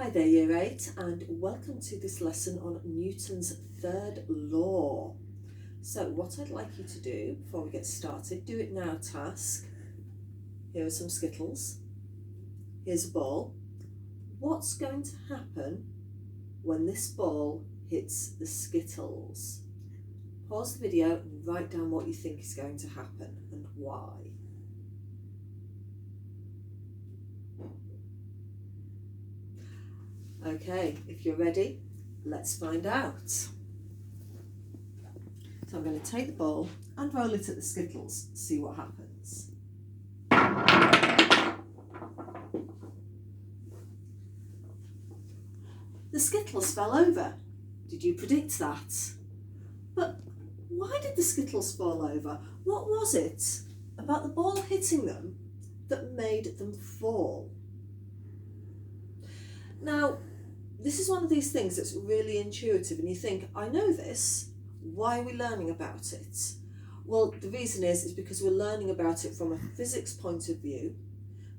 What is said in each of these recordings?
Hi there, Year 8, and welcome to this lesson on Newton's third law. So what I'd like you to do before we get started, do it now task. Here are some Skittles. Here's a ball. What's going to happen when this ball hits the Skittles? Pause the video and write down what you think is going to happen and why. Okay, if you're ready, let's find out. So I'm going to take the ball and roll it at the Skittles, see what happens. The Skittles fell over. Did you predict that? But why did the Skittles fall over? What was it about the ball hitting them that made them fall? Now, this is one of these things that's really intuitive and you think, I know this, why are we learning about it? Well, the reason is because we're learning about it from a physics point of view,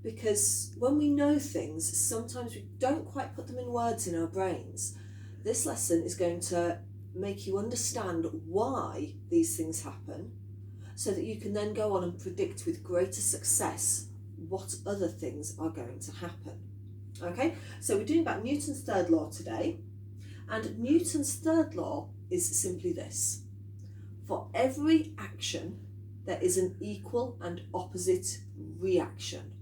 because when we know things, sometimes we don't quite put them in words in our brains. This lesson is going to make you understand why these things happen, so that you can then go on and predict with greater success what other things are going to happen. Okay, so we're doing about Newton's third law today, and Newton's third law is simply this: for every action there is an equal and opposite reaction.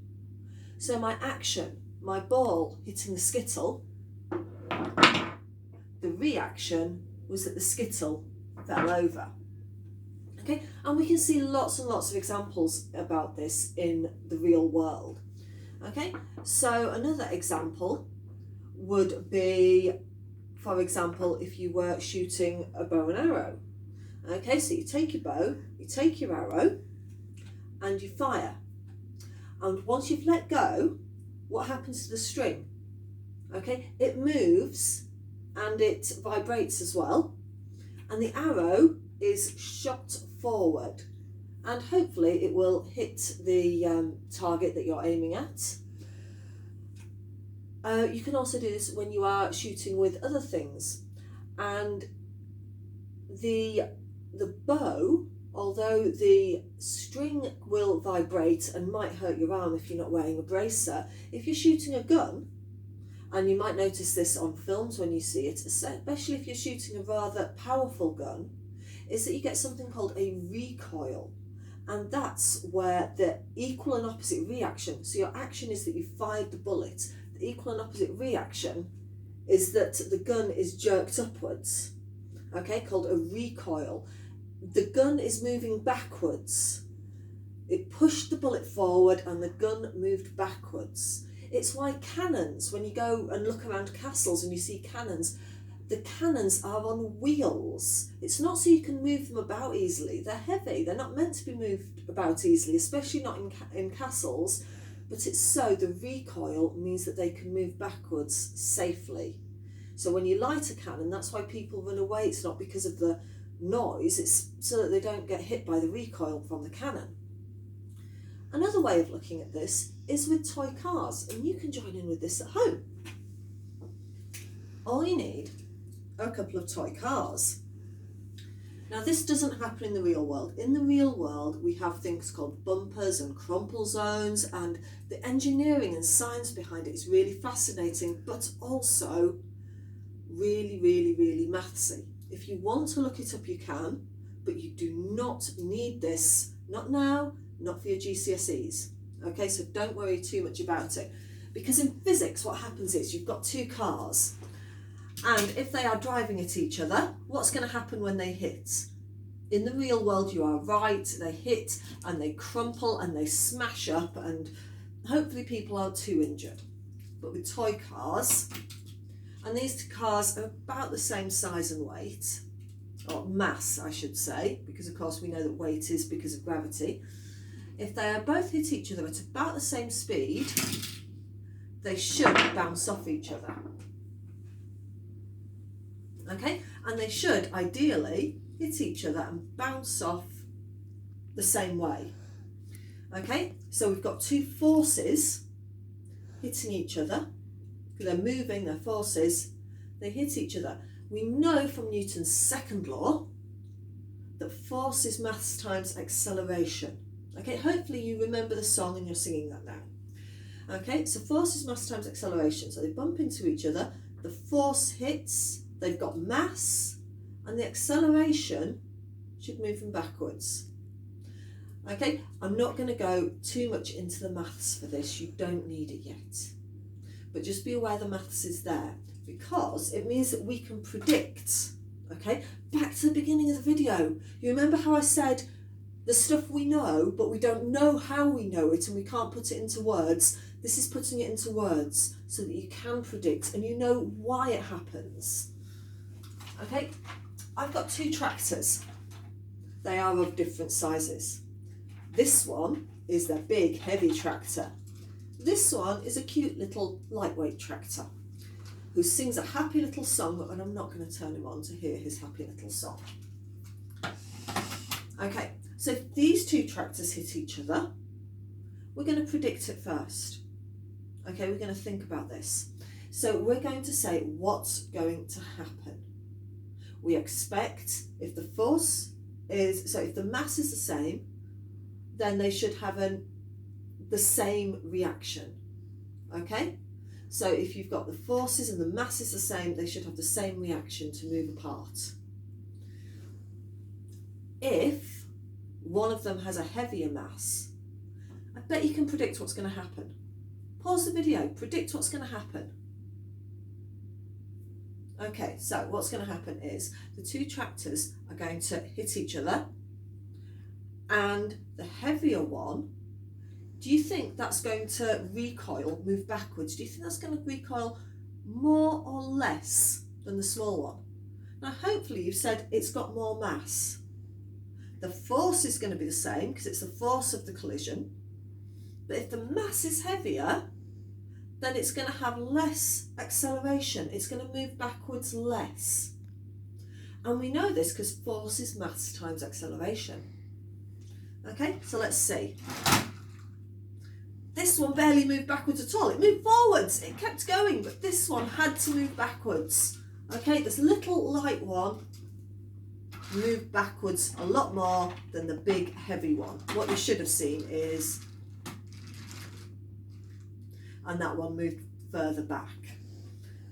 So my action, my ball hitting the Skittle, the reaction was that the Skittle fell over. Okay, and we can see lots and lots of examples about this in the real world. Okay, so another example would be, for example, if you were shooting a bow and arrow. Okay, so you take your bow, you take your arrow, and you fire. And once you've let go, what happens to the string? Okay, it moves and it vibrates as well, and the arrow is shot forward. And hopefully it will hit the target that you're aiming at. You can also do this when you are shooting with other things. And the bow, although the string will vibrate and might hurt your arm if you're not wearing a bracer, if you're shooting a gun, and you might notice this on films when you see it, especially if you're shooting a rather powerful gun, is that you get something called a recoil. And that's where the equal and opposite reaction, so your action is that you fired the bullet, the equal and opposite reaction is that the gun is jerked upwards, okay, called a recoil. The gun is moving backwards. It pushed the bullet forward and the gun moved backwards. It's why cannons, when you go and look around castles and you see cannons, the cannons are on wheels. It's not so you can move them about easily. They're heavy. They're not meant to be moved about easily, especially not in castles. But it's so the recoil means that they can move backwards safely. So when you light a cannon, that's why people run away. It's not because of the noise. It's so that they don't get hit by the recoil from the cannon. Another way of looking at this is with toy cars, and you can join in with this at home. All you need are a couple of toy cars. Now this doesn't happen in the real world. In the real world we have things called bumpers and crumple zones, and the engineering and science behind it is really fascinating, but also really mathsy. If you want to look it up you can, but you do not need this, not now, not for your GCSEs. Okay, so don't worry too much about it, because in physics what happens is you've got two cars, and if they are driving at each other, what's going to happen when they hit? In the real world, you are right, they hit and they crumple and they smash up, and hopefully people aren't too injured. But with toy cars, and these cars are about the same size and weight, or mass I should say, because of course we know that weight is because of gravity. If they both hit each other at about the same speed, they should bounce off each other. Okay, and they should ideally hit each other and bounce off the same way. Okay, so we've got two forces hitting each other, they're moving, they're forces, they hit each other. We know from Newton's second law that force is mass times acceleration. Okay, hopefully you remember the song and you're singing that now. Okay, so force is mass times acceleration. So they bump into each other, the force hits, they've got mass, and the acceleration should move them backwards. Okay, I'm not going to go too much into the maths for this, you don't need it yet. But just be aware the maths is there, because it means that we can predict. Okay, back to the beginning of the video. You remember how I said the stuff we know, but we don't know how we know it and we can't put it into words. This is putting it into words so that you can predict and you know why it happens. Okay, I've got two tractors. They are of different sizes. This one is the big, heavy tractor. This one is a cute little lightweight tractor who sings a happy little song, and I'm not going to turn him on to hear his happy little song. Okay, so if these two tractors hit each other, we're going to predict it first. Okay, we're going to think about this. So we're going to say what's going to happen. We expect if the force is, so if the mass is the same, then they should have the same reaction. Okay? So if you've got the forces and the mass is the same, they should have the same reaction to move apart. If one of them has a heavier mass, I bet you can predict what's going to happen. Pause the video, predict what's going to happen. Okay, so what's going to happen is the two tractors are going to hit each other, and the heavier one, do you think that's going to recoil, move backwards? Do you think that's going to recoil more or less than the small one? Now, hopefully you've said it's got more mass. The force is going to be the same because it's the force of the collision. But if the mass is heavier, then it's going to have less acceleration. It's going to move backwards less. And we know this because force is mass times acceleration. Okay, so let's see. This one barely moved backwards at all. It moved forwards. It kept going, but this one had to move backwards. Okay, this little light one moved backwards a lot more than the big heavy one. What you should have seen is, and that one moved further back.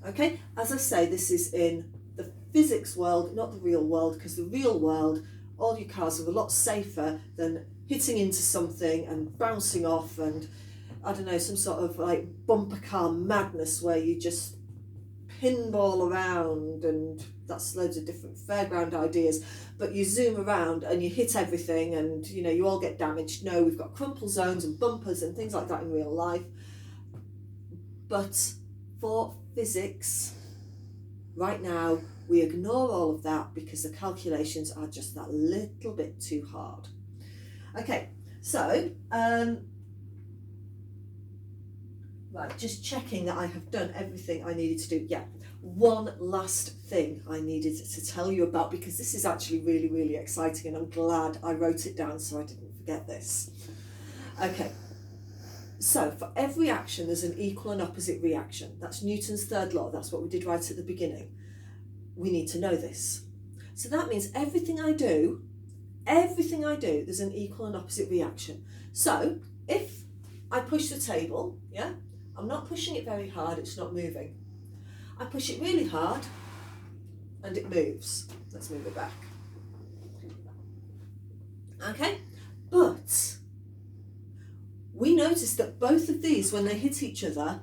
Okay, as I say, this is in the physics world, not the real world, because the real world, all your cars are a lot safer than hitting into something and bouncing off and, I don't know, some sort of like bumper car madness where you just pinball around, and that's loads of different fairground ideas, but you zoom around and you hit everything and, you know, you all get damaged. No, we've got crumple zones and bumpers and things like that in real life. But for physics, right now, we ignore all of that because the calculations are just that little bit too hard. Okay, so, right, just checking that I have done everything I needed to do. Yeah, one last thing I needed to tell you about, because this is actually really, really exciting, and I'm glad I wrote it down so I didn't forget this. Okay, so for every action, there's an equal and opposite reaction. That's Newton's third law. That's what we did right at the beginning. We need to know this. So that means everything I do, there's an equal and opposite reaction. So if I push the table, yeah, I'm not pushing it very hard, it's not moving. I push it really hard and it moves. Let's move it back. Okay, but we noticed that both of these, when they hit each other,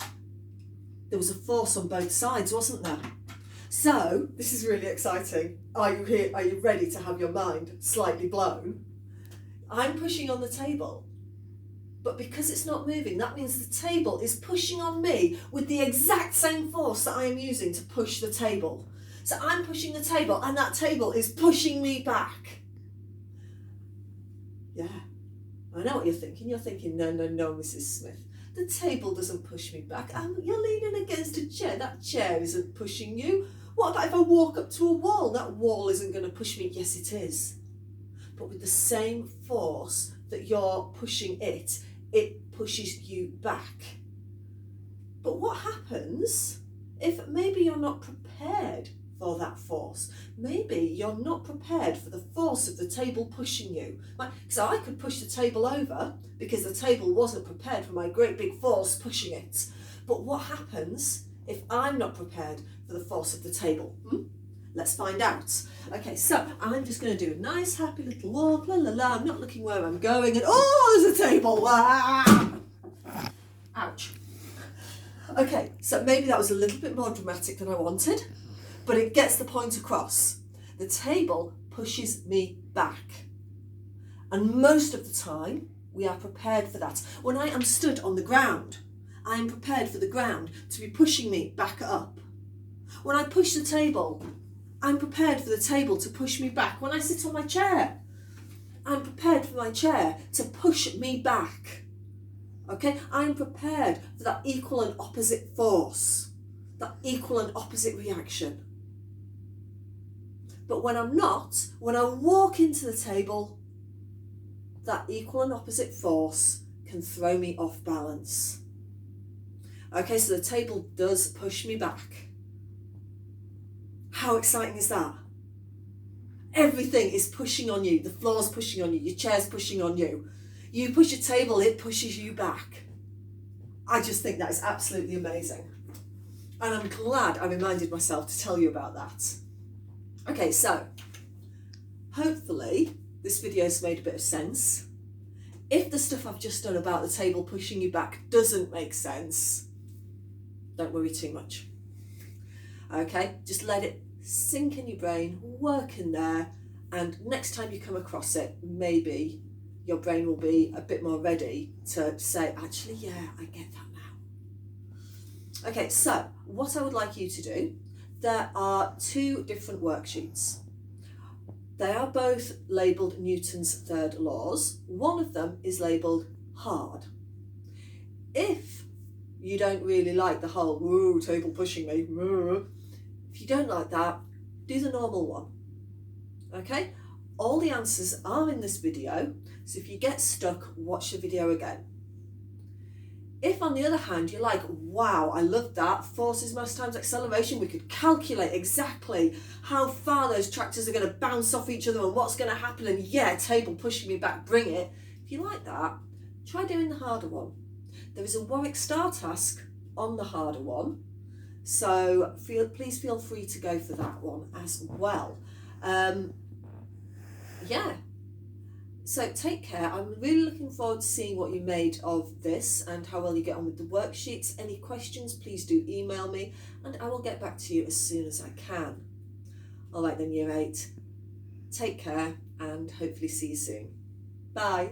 there was a force on both sides, wasn't there? So, this is really exciting. Are you here? Are you ready to have your mind slightly blown? I'm pushing on the table, but because it's not moving, that means the table is pushing on me with the exact same force that I am using to push the table. So I'm pushing the table and that table is pushing me back. Yeah, I know what you're thinking. You're thinking, no, Mrs. Smith. The table doesn't push me back. You're leaning against a chair. That chair isn't pushing you. What about if I walk up to a wall? That wall isn't going to push me. Yes, it is. But with the same force that you're pushing it, it pushes you back. But what happens if maybe you're not prepared for that force? Maybe you're not prepared for the force of the table pushing you. So I could push the table over because the table wasn't prepared for my great big force pushing it. But what happens if I'm not prepared for the force of the table? Let's find out. Okay, so I'm just going to do a nice happy little walk, la la la. I'm not looking where I'm going, and oh, there's a table. Ah! Ouch. Okay, so maybe that was a little bit more dramatic than I wanted, but it gets the point across. The table pushes me back. And most of the time, we are prepared for that. When I am stood on the ground, I am prepared for the ground to be pushing me back up. When I push the table, I'm prepared for the table to push me back. When I sit on my chair, I'm prepared for my chair to push me back. Okay, I'm prepared for that equal and opposite force, that equal and opposite reaction. But when I'm not, when I walk into the table, that equal and opposite force can throw me off balance. Okay, so the table does push me back. How exciting is that? Everything is pushing on you. The floor's pushing on you. Your chair's pushing on you. You push a table, it pushes you back. I just think that is absolutely amazing. And I'm glad I reminded myself to tell you about that. Okay, so hopefully this video's made a bit of sense. If the stuff I've just done about the table pushing you back doesn't make sense, don't worry too much. Okay, just let it sink in your brain, work in there, and next time you come across it, maybe your brain will be a bit more ready to say, actually, yeah, I get that now. Okay, so what I would like you to do, there are 2 different worksheets. They are both labelled Newton's third laws. One of them is labelled hard. If you don't really like the whole, woo, table pushing me, woo, if you don't like that, do the normal one. Okay? All the answers are in this video, so if you get stuck, watch the video again. If on the other hand you're like, wow, I love that, forces mass times acceleration, we could calculate exactly how far those tractors are going to bounce off each other and what's going to happen, and yeah, table pushing me back, bring it. If you like that, try doing the harder one. There is a Warwick Star task on the harder one, so please feel free to go for that one as well. Yeah, so take care. I'm really looking forward to seeing what you made of this and how well you get on with the worksheets. Any questions, please do email me and I will get back to you as soon as I can. All right then, Year 8, take care and hopefully see you soon. Bye.